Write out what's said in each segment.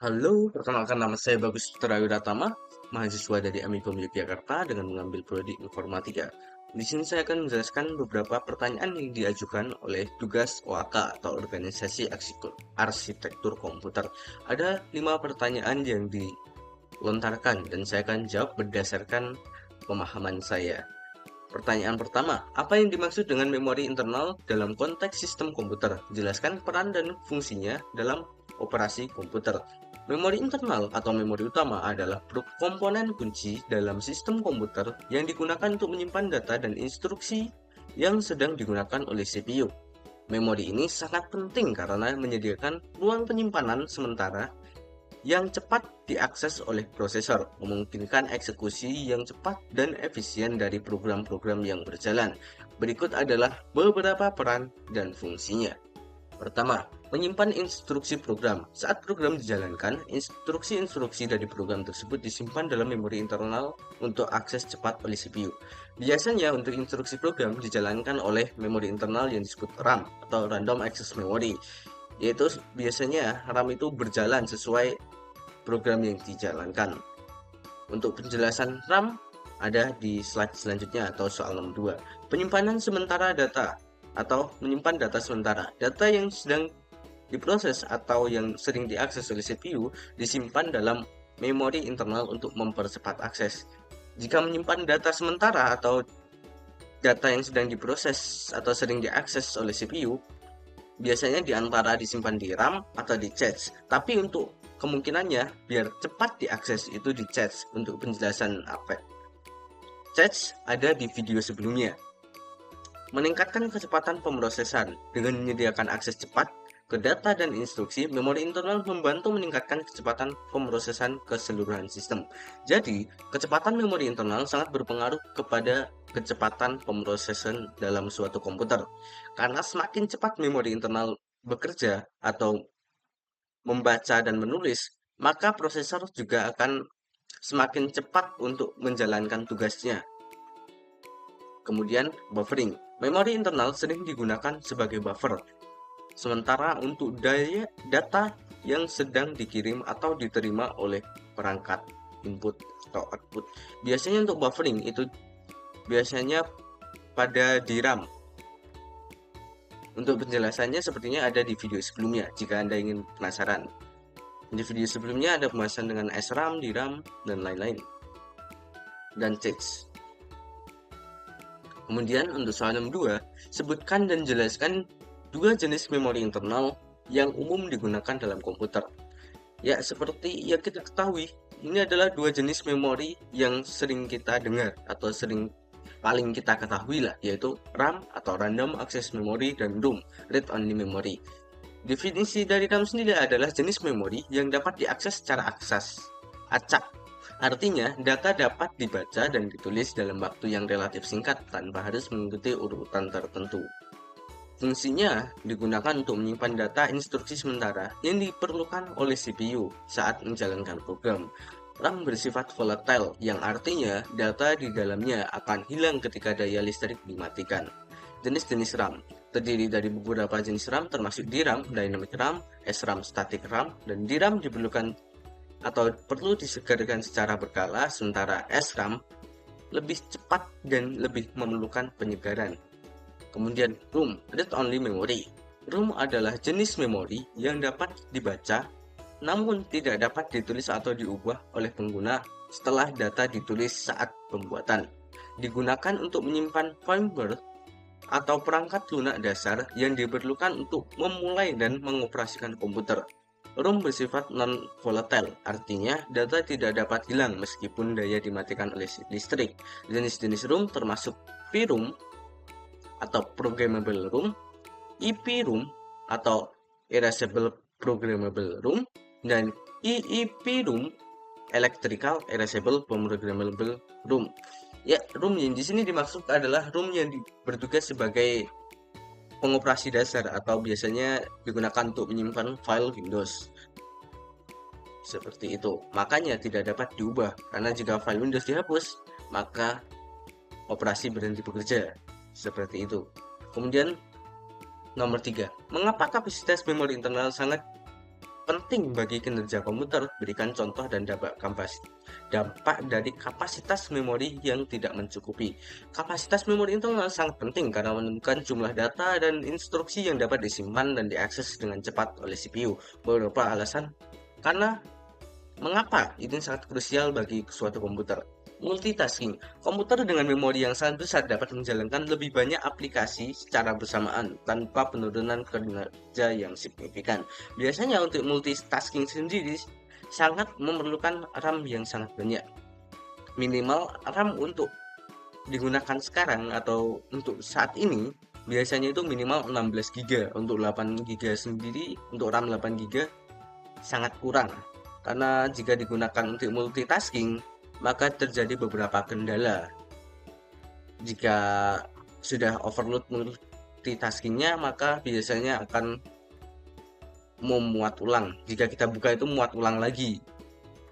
Halo, perkenalkan nama saya Bagus Putra Wiratama, mahasiswa dari Amikom Yogyakarta dengan mengambil prodi Informatika. Di sini saya akan menjelaskan beberapa pertanyaan yang diajukan oleh tugas OAK atau Organisasi Arsitektur Komputer. Ada 5 pertanyaan yang dilontarkan dan saya akan jawab berdasarkan pemahaman saya. Pertanyaan pertama, apa yang dimaksud dengan memori internal dalam konteks sistem komputer? Jelaskan peran dan fungsinya dalam operasi komputer. Memori internal atau memori utama adalah komponen kunci dalam sistem komputer yang digunakan untuk menyimpan data dan instruksi yang sedang digunakan oleh CPU. Memori ini sangat penting karena menyediakan ruang penyimpanan sementara yang cepat diakses oleh prosesor, memungkinkan eksekusi yang cepat dan efisien dari program-program yang berjalan. Berikut adalah beberapa peran dan fungsinya. Pertama, menyimpan instruksi program. Saat program dijalankan, instruksi-instruksi dari program tersebut disimpan dalam memori internal untuk akses cepat oleh CPU. Biasanya untuk instruksi program dijalankan oleh memori internal yang disebut RAM atau Random Access Memory. Yaitu biasanya RAM itu berjalan sesuai program yang dijalankan. Untuk penjelasan RAM ada di slide selanjutnya atau soal nomor 2. Penyimpanan sementara data atau menyimpan data sementara. Data yang sedang diproses atau yang sering diakses oleh CPU disimpan dalam memori internal untuk mempercepat akses. Jika menyimpan data sementara atau data yang sedang diproses atau sering diakses oleh CPU, biasanya di antara disimpan di RAM atau di cache. Tapi untuk kemungkinannya biar cepat diakses itu di cache. Untuk penjelasan apa cache ada di video sebelumnya. Meningkatkan kecepatan pemrosesan dengan menyediakan akses cepat ke data dan instruksi, memori internal membantu meningkatkan kecepatan pemrosesan keseluruhan sistem. Jadi, kecepatan memori internal sangat berpengaruh kepada kecepatan pemrosesan dalam suatu komputer. Karena semakin cepat memori internal bekerja atau membaca dan menulis, maka prosesor juga akan semakin cepat untuk menjalankan tugasnya. Kemudian, buffering. Memori internal sering digunakan sebagai buffer. Sementara untuk data yang sedang dikirim atau diterima oleh perangkat input atau output. Biasanya untuk buffering itu biasanya pada DRAM. Untuk penjelasannya sepertinya ada di video sebelumnya jika Anda ingin penasaran. Di video sebelumnya ada pembahasan dengan SRAM, DRAM, dan lain-lain. Dan cache. Kemudian untuk soal nomor 2, sebutkan dan jelaskan 2 jenis memori internal yang umum digunakan dalam komputer. Ya, seperti yang kita ketahui, ini adalah 2 jenis memori yang sering kita dengar atau paling kita ketahui lah, yaitu RAM atau Random Access Memory dan ROM, Read Only Memory. Definisi dari RAM sendiri adalah jenis memori yang dapat diakses secara acak. Artinya, data dapat dibaca dan ditulis dalam waktu yang relatif singkat tanpa harus mengikuti urutan tertentu. Fungsinya digunakan untuk menyimpan data instruksi sementara yang diperlukan oleh CPU saat menjalankan program. RAM bersifat volatile, yang artinya data di dalamnya akan hilang ketika daya listrik dimatikan. Jenis-jenis RAM terdiri dari beberapa jenis RAM termasuk DRAM, Dynamic RAM, SRAM, Static RAM, dan DRAM diperlukan atau perlu disegarkan secara berkala, sementara SRAM lebih cepat dan lebih memerlukan penyegaran. Kemudian ROM, Read Only Memory. ROM adalah jenis memori yang dapat dibaca namun tidak dapat ditulis atau diubah oleh pengguna setelah data ditulis saat pembuatan. Digunakan untuk menyimpan firmware atau perangkat lunak dasar yang diperlukan untuk memulai dan mengoperasikan komputer. ROM bersifat non-volatile, artinya data tidak dapat hilang meskipun daya dimatikan oleh listrik. Jenis-jenis ROM termasuk VROM atau Programmable ROM, EPROM atau Erasable Programmable ROM, dan EEPROM, Electrical Erasable Programmable ROM. Ya, ROM yang di sini dimaksud adalah ROM yang bertugas sebagai pengoperasi dasar atau biasanya digunakan untuk menyimpan file Windows. Seperti itu. Makanya tidak dapat diubah karena jika file Windows dihapus, maka operasi berhenti bekerja. Seperti itu. Kemudian nomor 3, mengapa kapasitas memori internal sangat penting bagi kinerja komputer. Berikan contoh dan dampak dari kapasitas memori yang tidak mencukupi. Kapasitas memori itu sangat penting karena menentukan jumlah data dan instruksi yang dapat disimpan dan diakses dengan cepat oleh CPU. Beberapa alasan karena mengapa ini sangat krusial bagi suatu komputer. Multitasking. Komputer dengan memori yang sangat besar dapat menjalankan lebih banyak aplikasi secara bersamaan tanpa penurunan kinerja yang signifikan. Biasanya untuk multitasking sendiri sangat memerlukan RAM yang sangat banyak. Minimal RAM untuk digunakan sekarang atau untuk saat ini biasanya itu minimal 16 GB. Untuk 8 GB sendiri, untuk RAM 8 GB sangat kurang. Karena jika digunakan untuk multitasking, maka terjadi beberapa kendala. Jika sudah overload multitaskingnya, maka biasanya akan memuat ulang. Jika kita buka itu muat ulang lagi.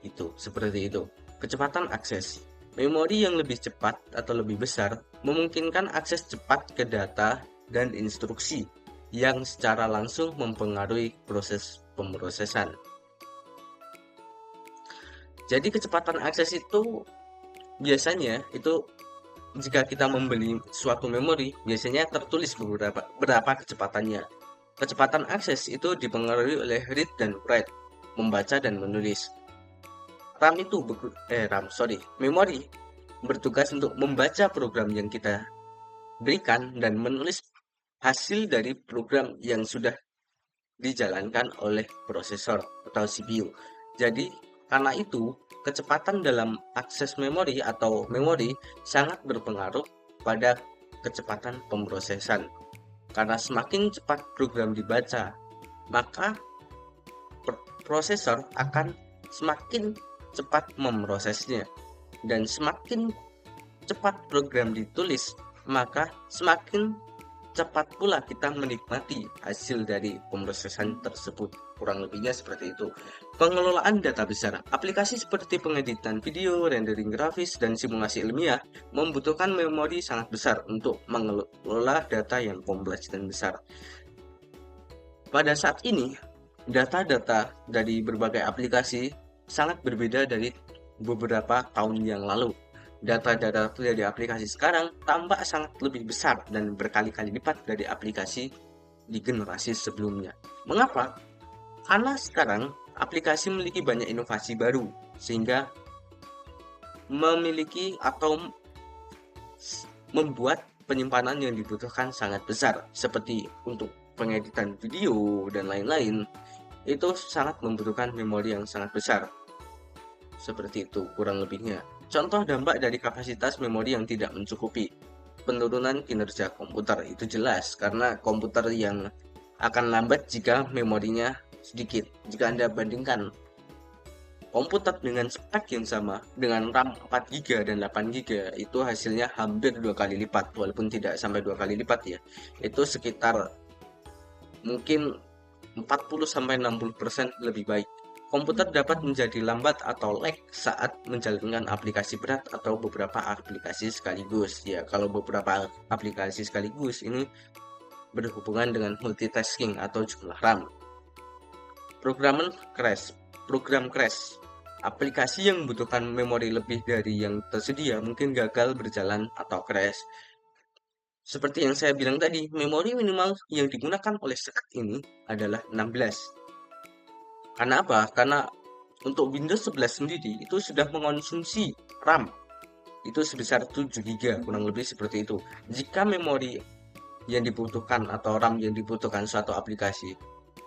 Itu seperti itu. Kecepatan akses. Memori yang lebih cepat atau lebih besar memungkinkan akses cepat ke data dan instruksi yang secara langsung mempengaruhi proses pemrosesan. Jadi kecepatan akses itu biasanya itu jika kita membeli suatu memori biasanya tertulis berapa kecepatannya. Kecepatan akses itu dipengaruhi oleh read dan write, membaca dan menulis. Memori bertugas untuk membaca program yang kita berikan dan menulis hasil dari program yang sudah dijalankan oleh prosesor atau CPU. Jadi karena itu, kecepatan dalam akses memori atau memori sangat berpengaruh pada kecepatan pemrosesan. Karena semakin cepat program dibaca, maka prosesor akan semakin cepat memprosesnya. Dan semakin cepat program ditulis, maka semakin cepat pula kita menikmati hasil dari pemrosesan tersebut. Kurang lebihnya seperti itu. Pengelolaan data besar. Aplikasi seperti pengeditan video, rendering grafis, dan simulasi ilmiah membutuhkan memori sangat besar untuk mengelola data yang kompleks dan besar. Pada saat ini, data-data dari berbagai aplikasi sangat berbeda dari beberapa tahun yang lalu. Data-data dari aplikasi sekarang tampak sangat lebih besar dan berkali-kali lipat dari aplikasi di generasi sebelumnya. Mengapa? Karena sekarang aplikasi memiliki banyak inovasi baru, sehingga memiliki atau membuat penyimpanan yang dibutuhkan sangat besar, seperti untuk pengeditan video dan lain-lain. Itu sangat membutuhkan memori yang sangat besar. Seperti itu kurang lebihnya. Contoh dampak dari kapasitas memori yang tidak mencukupi. Penurunan kinerja komputer itu jelas karena komputer yang akan lambat jika memorinya sedikit. Jika Anda bandingkan komputer dengan spek yang sama dengan RAM 4 GB dan 8 GB itu hasilnya hampir 2 kali lipat, walaupun tidak sampai 2 kali lipat ya. Itu sekitar mungkin 40-60% lebih baik. Komputer dapat menjadi lambat atau lag saat menjalankan aplikasi berat atau beberapa aplikasi sekaligus. Ya, kalau beberapa aplikasi sekaligus ini berhubungan dengan multitasking atau jumlah RAM. Program crash. Aplikasi yang membutuhkan memori lebih dari yang tersedia mungkin gagal berjalan atau crash. Seperti yang saya bilang tadi, memori minimal yang digunakan oleh saat ini adalah 16. Karena apa? Karena untuk Windows 11 sendiri itu sudah mengonsumsi RAM itu sebesar 7 GB, kurang lebih seperti itu. Jika memori yang dibutuhkan atau RAM yang dibutuhkan suatu aplikasi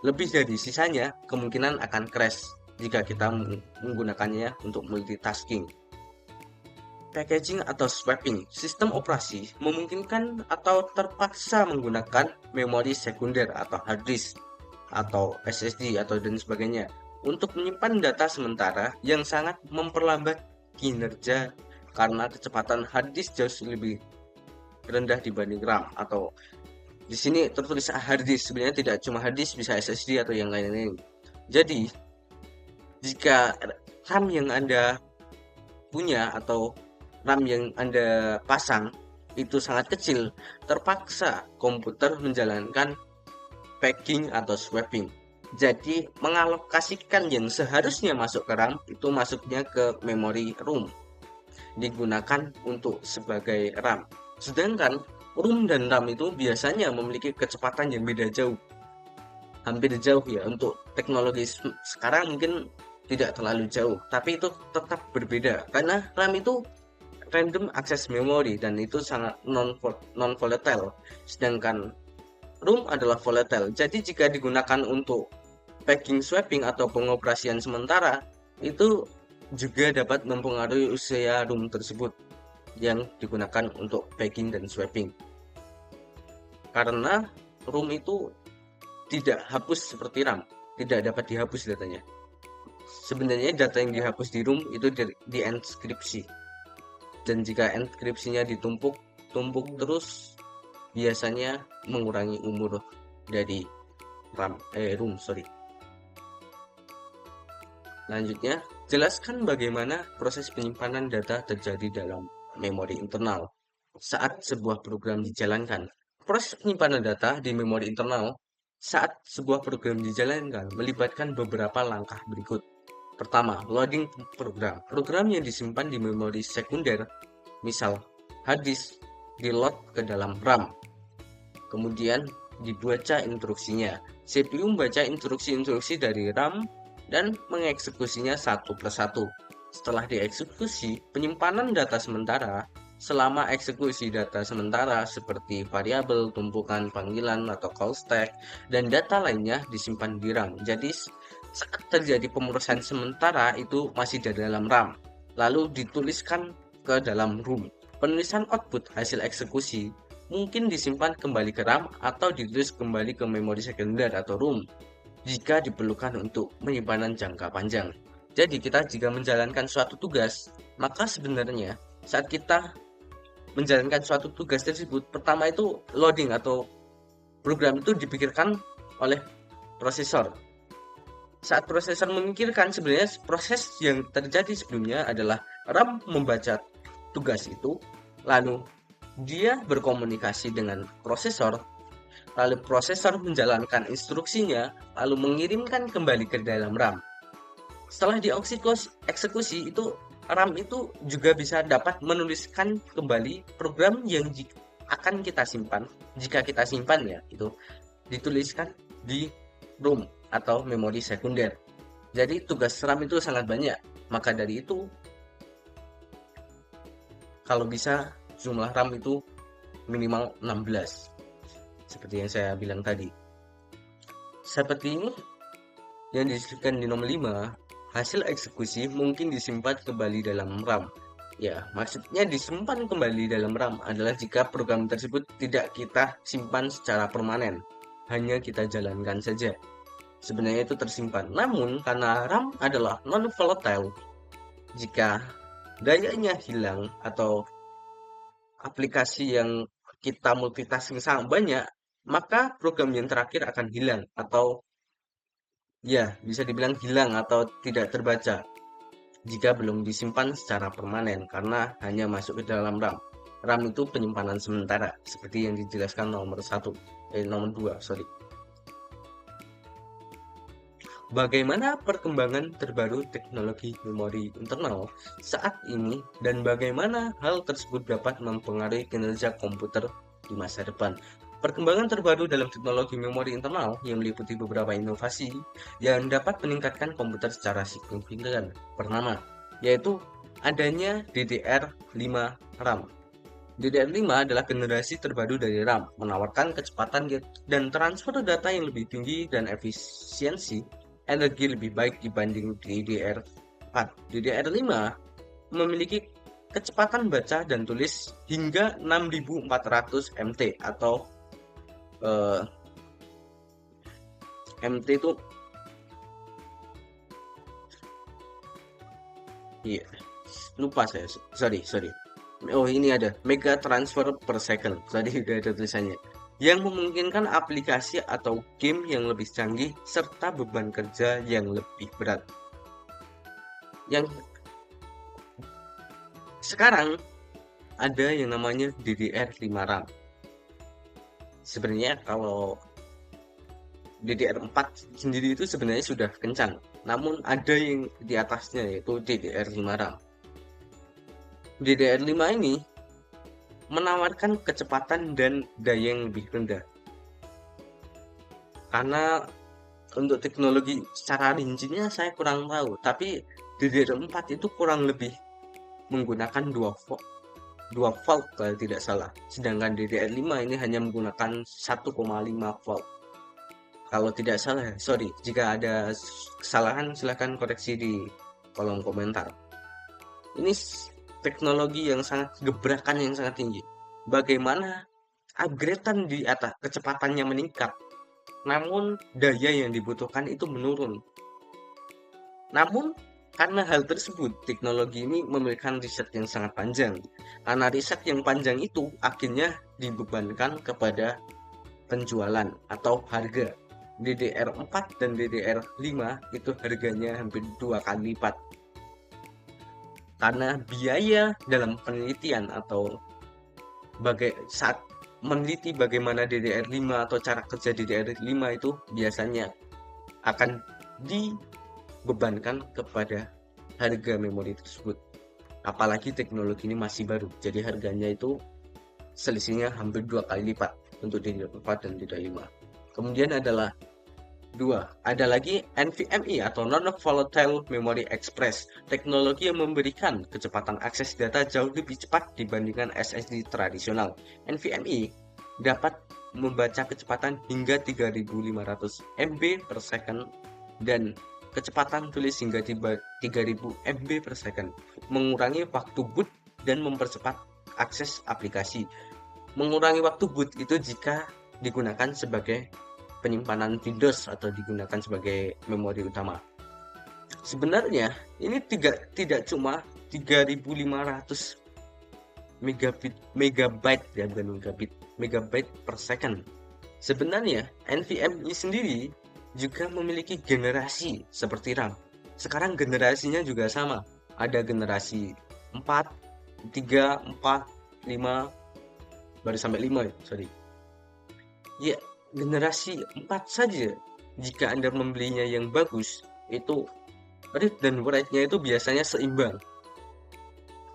lebih dari sisanya, kemungkinan akan crash jika kita menggunakannya untuk multitasking. Packaging atau swapping. Sistem operasi memungkinkan atau terpaksa menggunakan memori sekunder atau hard disk atau SSD atau dan sebagainya untuk menyimpan data sementara yang sangat memperlambat kinerja karena kecepatan hard disk jauh lebih rendah dibanding RAM. Atau di sini tertulis hard disk, sebenarnya tidak cuma hard disk, bisa SSD atau yang lain-lain. Jadi jika RAM yang Anda punya atau RAM yang Anda pasang itu sangat kecil, terpaksa komputer menjalankan packing atau swapping. Jadi mengalokasikan yang seharusnya masuk ke RAM itu masuknya ke memori room, digunakan untuk sebagai RAM. Sedangkan room dan RAM itu biasanya memiliki kecepatan yang beda jauh, hampir jauh ya. Untuk teknologi sekarang mungkin tidak terlalu jauh, tapi itu tetap berbeda karena RAM itu random access memory dan itu sangat non volatile, sedangkan room adalah volatile. Jadi jika digunakan untuk packing swapping atau pengoperasian sementara, itu juga dapat mempengaruhi usia room tersebut yang digunakan untuk packing dan swapping. Karena room itu tidak hapus seperti RAM, tidak dapat dihapus datanya. Sebenarnya data yang dihapus di room itu di enkripsi. Dan jika enkripsinya ditumpuk terus, biasanya mengurangi umur dari room, sorry. Lanjutnya, jelaskan bagaimana proses penyimpanan data terjadi dalam memori internal saat sebuah program dijalankan. Proses penyimpanan data di memori internal saat sebuah program dijalankan melibatkan beberapa langkah berikut. Pertama, loading program. Program yang disimpan di memori sekunder, misal hard disk, di-load ke dalam RAM. Kemudian dibaca instruksinya. CPU membaca instruksi-instruksi dari RAM dan mengeksekusinya satu persatu. Setelah dieksekusi, penyimpanan data sementara selama eksekusi data sementara seperti variabel, tumpukan panggilan atau call stack, dan data lainnya disimpan di RAM. Jadi saat terjadi pemrosesan sementara itu masih di dalam RAM, lalu dituliskan ke dalam room. Penulisan output hasil eksekusi mungkin disimpan kembali ke RAM atau ditulis kembali ke memori sekunder atau room jika diperlukan untuk penyimpanan jangka panjang. Jadi kita jika menjalankan suatu tugas, maka sebenarnya saat kita menjalankan suatu tugas tersebut, pertama itu loading atau program itu dipikirkan oleh prosesor. Saat prosesor memikirkan, sebenarnya proses yang terjadi sebelumnya adalah RAM membaca tugas itu, lalu dia berkomunikasi dengan prosesor, lalu prosesor menjalankan instruksinya, lalu mengirimkan kembali ke dalam RAM. Setelah dieksekusi itu, RAM itu juga bisa dapat menuliskan kembali program yang akan kita simpan. Jika kita simpan ya, itu dituliskan di ROM atau memori sekunder. Jadi tugas RAM itu sangat banyak. Maka dari itu, kalau bisa jumlah RAM itu minimal 16. Seperti yang saya bilang tadi. Seperti ini yang disebutkan di nomor 5, hasil eksekusi mungkin disimpan kembali dalam RAM. Ya, maksudnya disimpan kembali dalam RAM adalah jika program tersebut tidak kita simpan secara permanen, hanya kita jalankan saja. Sebenarnya itu tersimpan. Namun, karena RAM adalah non-volatile, jika dayanya hilang atau aplikasi yang kita multitasking sangat banyak, maka program yang terakhir akan hilang atau ya bisa dibilang hilang atau tidak terbaca jika belum disimpan secara permanen karena hanya masuk ke dalam RAM. RAM itu penyimpanan sementara seperti yang dijelaskan nomor 2, sorry. Bagaimana perkembangan terbaru teknologi memori internal saat ini dan bagaimana hal tersebut dapat mempengaruhi kinerja komputer di masa depan. Perkembangan terbaru dalam teknologi memori internal yang meliputi beberapa inovasi yang dapat meningkatkan komputer secara signifikan. Pertama, yaitu adanya DDR5 RAM. DDR5 adalah generasi terbaru dari RAM, menawarkan kecepatan dan transfer data yang lebih tinggi dan efisiensi energi lebih baik dibanding DDR4. DDR5 memiliki kecepatan baca dan tulis hingga 6400 MT atau MT itu iya, lupa saya. Sorry. Oh, ini ada mega transfer per second. Tadi udah ada tulisannya. Yang memungkinkan aplikasi atau game yang lebih canggih serta beban kerja yang lebih berat. Yang sekarang ada yang namanya DDR5 RAM. Sebenarnya kalau DDR4 sendiri itu sebenarnya sudah kencang, namun ada yang di atasnya yaitu DDR5 RAM. DDR5 ini menawarkan kecepatan dan daya yang lebih rendah. Karena untuk teknologi secara rincinya saya kurang tahu, tapi DDR4 itu kurang lebih menggunakan 2 volt kalau tidak salah. Sedangkan DDR5 ini hanya menggunakan 1,5 volt. Kalau tidak salah, sorry, jika ada kesalahan silahkan koreksi di kolom komentar. Ini teknologi yang sangat gebrakan yang sangat tinggi. Bagaimana upgradean di atas kecepatannya meningkat, namun daya yang dibutuhkan itu menurun. Namun karena hal tersebut, teknologi ini memerlukan riset yang sangat panjang. Karena riset yang panjang itu akhirnya dibebankan kepada penjualan atau harga. DDR4 dan DDR5 itu harganya hampir 2 kali lipat. Karena biaya dalam penelitian atau saat meneliti bagaimana DDR5 atau cara kerja DDR5 itu biasanya akan dibebankan kepada harga memori tersebut. Apalagi teknologi ini masih baru, jadi harganya itu selisihnya hampir 2 kali lipat untuk DDR4 dan DDR5. Kemudian ada lagi NVMe atau Non-Volatile Memory Express, teknologi yang memberikan kecepatan akses data jauh lebih cepat dibandingkan SSD tradisional. NVMe dapat membaca kecepatan hingga 3500 MB per second dan kecepatan tulis hingga 3000 MB per second, mengurangi waktu boot dan mempercepat akses aplikasi. Mengurangi waktu boot itu jika digunakan sebagai penyimpanan Windows atau digunakan sebagai memori utama. Sebenarnya ini tidak cuma 3500 megabyte ya, bukan megabyte per second. Sebenarnya NVMe sendiri juga memiliki generasi seperti RAM. Sekarang generasinya juga sama. Ada generasi 4, 3, 4, 5, baru sampai 5 ya, sorry. Ya, generasi 4 saja jika Anda membelinya yang bagus, itu read dan write-nya itu biasanya seimbang.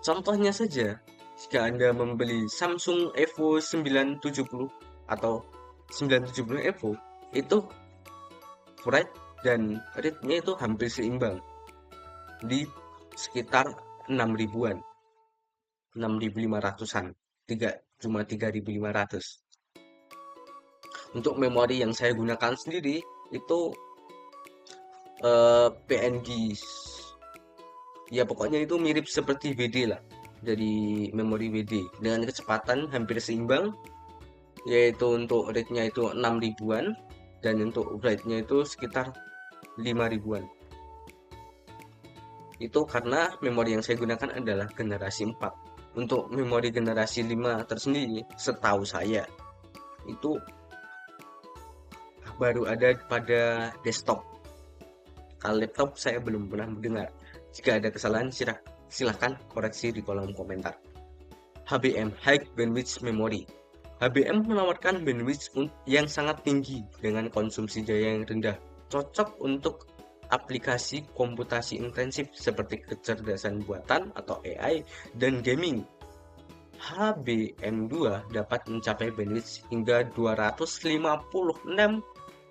Contohnya saja, jika Anda membeli Samsung Evo 970 atau 970 Evo, itu write dan read-nya itu hampir seimbang di sekitar 6 ribuan, 6.500-an, cuma 3.500. Untuk memori yang saya gunakan sendiri itu PNG, ya pokoknya itu mirip seperti WD lah, dari memori WD dengan kecepatan hampir seimbang, yaitu untuk read-nya itu 6 ribuan dan untuk write-nya itu sekitar 5 ribuan. Itu karena memori yang saya gunakan adalah generasi 4. Untuk memori generasi 5 tersendiri, setahu saya itu baru ada pada desktop. Kalau laptop saya belum pernah mendengar. Jika ada kesalahan silahkan koreksi di kolom komentar. HBM, High Bandwidth Memory. HBM menawarkan bandwidth yang sangat tinggi dengan konsumsi daya yang rendah, cocok untuk aplikasi komputasi intensif seperti kecerdasan buatan atau AI dan gaming. HBM2 dapat mencapai bandwidth hingga 256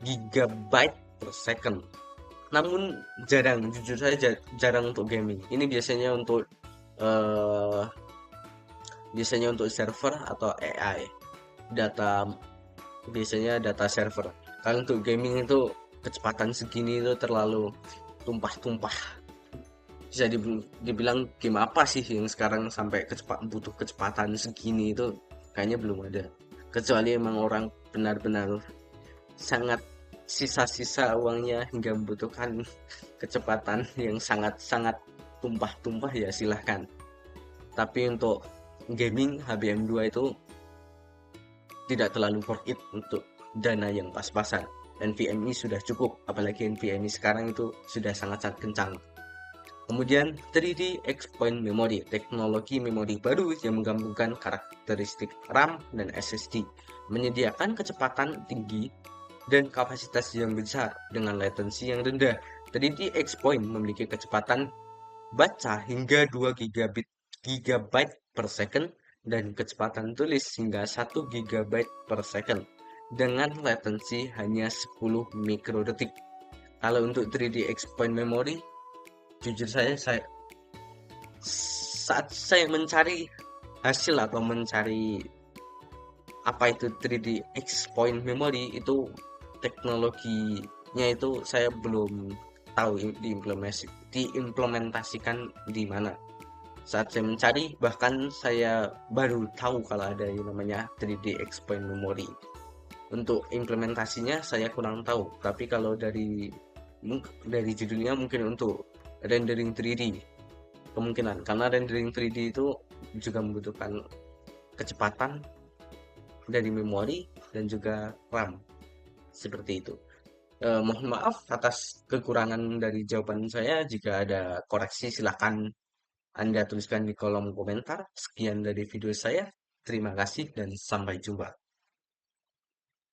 GB per second. Namun jujur saja jarang untuk gaming. Ini biasanya untuk server atau AI. Biasanya data server. Kalau untuk gaming itu kecepatan segini itu terlalu tumpah-tumpah. Bisa dibilang game apa sih yang sekarang sampai butuh kecepatan segini, itu kayaknya belum ada. Kecuali emang orang benar-benar sangat sisa-sisa uangnya hingga membutuhkan kecepatan yang sangat-sangat tumpah-tumpah, ya silahkan. Tapi untuk gaming HBM2 itu tidak terlalu worth it untuk dana yang pas-pasan. NVMe sudah cukup, apalagi NVMe sekarang itu sudah sangat-sangat kencang. Kemudian 3D Expander Memory, teknologi memori baru yang menggabungkan karakteristik RAM dan SSD, menyediakan kecepatan tinggi dan kapasitas yang besar dengan latensi yang rendah. 3D X-Point memiliki kecepatan baca hingga 2 gigabyte per second dan kecepatan tulis hingga 1 gigabyte per second dengan latensi hanya 10 mikrodetik. Kalau untuk 3D X-Point Memory, jujur saya saat saya mencari hasil atau mencari apa itu 3D X-Point Memory, itu teknologinya itu saya belum tahu diimplementasikan di mana. Saat saya mencari, bahkan saya baru tahu kalau ada yang namanya 3D X-Point Memory. Untuk implementasinya saya kurang tahu, tapi kalau dari judulnya mungkin untuk rendering 3D kemungkinan, karena rendering 3D itu juga membutuhkan kecepatan dari memori dan juga RAM seperti itu. Mohon maaf atas kekurangan dari jawaban saya. Jika ada koreksi silahkan Anda tuliskan di kolom komentar. Sekian dari video saya. Terima kasih dan sampai jumpa.